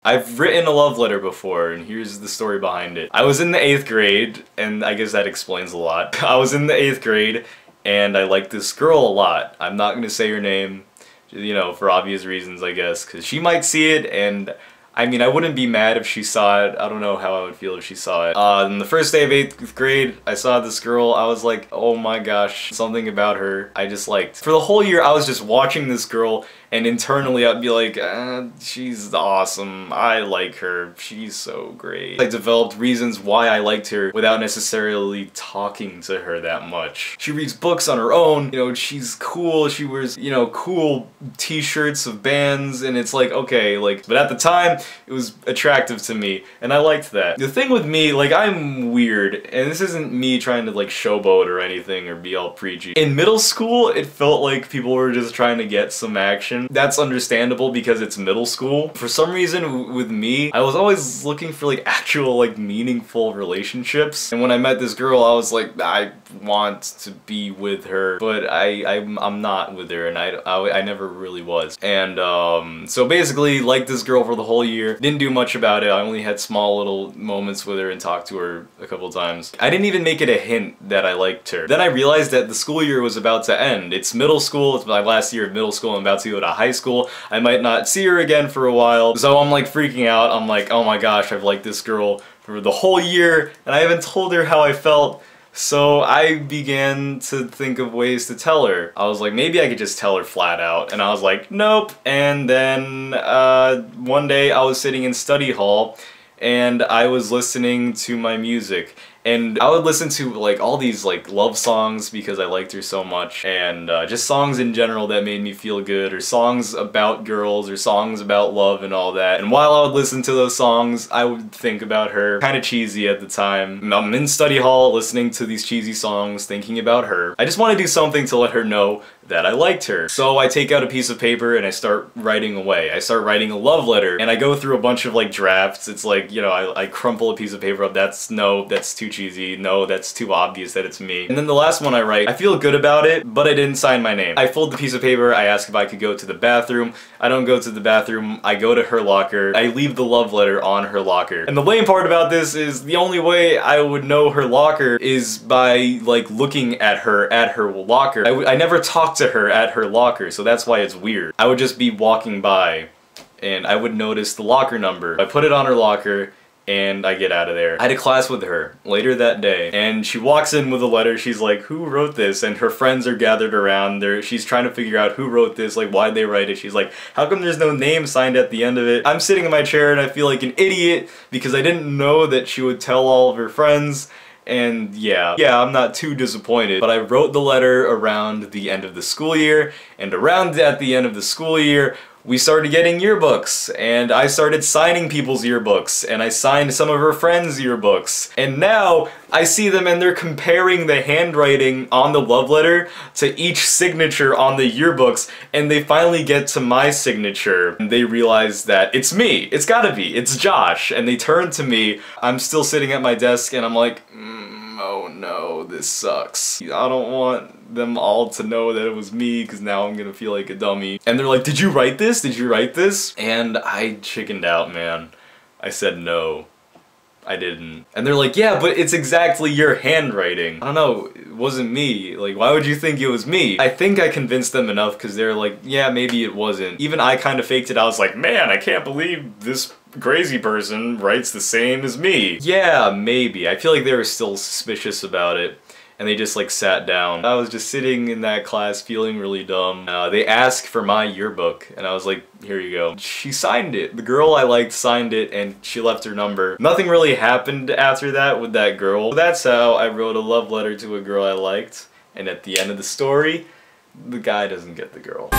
I've written a love letter before, and here's the story behind it. I was in the 8th grade, and I guess that explains a lot. I was in the 8th grade, and I liked this girl a lot. I'm not gonna say her name, you know, for obvious reasons, I guess, because she might see it, and I mean, I wouldn't be mad if she saw it. I don't know how I would feel if she saw it. On the first day of 8th grade, I saw this girl. I was like, oh my gosh, something about her I just liked. For the whole year, I was just watching this girl, and internally I'd be like, she's awesome. I like her. She's so great. I developed reasons why I liked her without necessarily talking to her that much. She reads books on her own. You know, she's cool. She wears, you know, cool t-shirts of bands, and it's like, okay, like, but at the time, it was attractive to me, and I liked that. The thing with me, like, I'm weird, and this isn't me trying to, like, showboat or anything or be all preachy. In middle school, it felt like people were just trying to get some action. That's understandable because it's middle school. For some reason, with me, I was always looking for, like, actual, like, meaningful relationships. And when I met this girl, I was like, I want to be with her, but I'm not with her, and I never really was. And, so basically, liked this girl for the whole year. Didn't do much about it. I only had small little moments with her and talked to her a couple times. I didn't even make it a hint that I liked her. Then I realized that the school year was about to end. It's middle school. It's my last year of middle school. I'm about to go to high school. I might not see her again for a while. So I'm like freaking out. I'm like, oh my gosh, I've liked this girl for the whole year and I haven't told her how I felt. So I began to think of ways to tell her. I was like, maybe I could just tell her flat out. And I was like, nope. And then one day I was sitting in study hall and I was listening to my music. And I would listen to like all these like love songs because I liked her so much, and just songs in general that made me feel good, or songs about girls, or songs about love and all that. And while I would listen to those songs, I would think about her. Kind of cheesy at the time. I'm in study hall listening to these cheesy songs, thinking about her. I just want to do something to let her know that I liked her. So I take out a piece of paper and I start writing away. I start writing a love letter, and I go through a bunch of like drafts. It's like, you know, I crumple a piece of paper up. That's too cheesy. No, that's too obvious that it's me. And then the last one I write, I feel good about it, but I didn't sign my name. I fold the piece of paper, I ask if I could go to the bathroom. I don't go to the bathroom, I go to her locker. I leave the love letter on her locker. And the lame part about this is the only way I would know her locker is by like looking at her locker. I never talked to her at her locker, so that's why it's weird. I would just be walking by and I would notice the locker number. I put it on her locker and I get out of there. I had a class with her later that day, and she walks in with a letter. She's like, who wrote this? And her friends are gathered around. She's trying to figure out who wrote this, like why'd they write it. She's like, how come there's no name signed at the end of it? I'm sitting in my chair and I feel like an idiot because I didn't know that she would tell all of her friends. And yeah, I'm not too disappointed, but I wrote the letter around the end of the school year, and around at the end of the school year, we started getting yearbooks, and I started signing people's yearbooks, and I signed some of her friends' yearbooks. And now, I see them and they're comparing the handwriting on the love letter to each signature on the yearbooks, and they finally get to my signature, and they realize that it's me. It's gotta be. It's Josh. And they turn to me. I'm still sitting at my desk, and I'm like, oh no, this sucks. I don't want them all to know that it was me, because now I'm gonna feel like a dummy. And they're like, did you write this? Did you write this? And I chickened out, man. I said no. I didn't. And they're like, yeah, but it's exactly your handwriting. I don't know, it wasn't me. Like, why would you think it was me? I think I convinced them enough because they're like, yeah, maybe it wasn't. Even I kind of faked it. I was like, man, I can't believe this crazy person writes the same as me. Yeah, maybe. I feel like they were still suspicious about it. And they just like sat down. I was just sitting in that class feeling really dumb. They asked for my yearbook and I was like, here you go. She signed it. The girl I liked signed it and she left her number. Nothing really happened after that with that girl. So that's how I wrote a love letter to a girl I liked. And at the end of the story, the guy doesn't get the girl.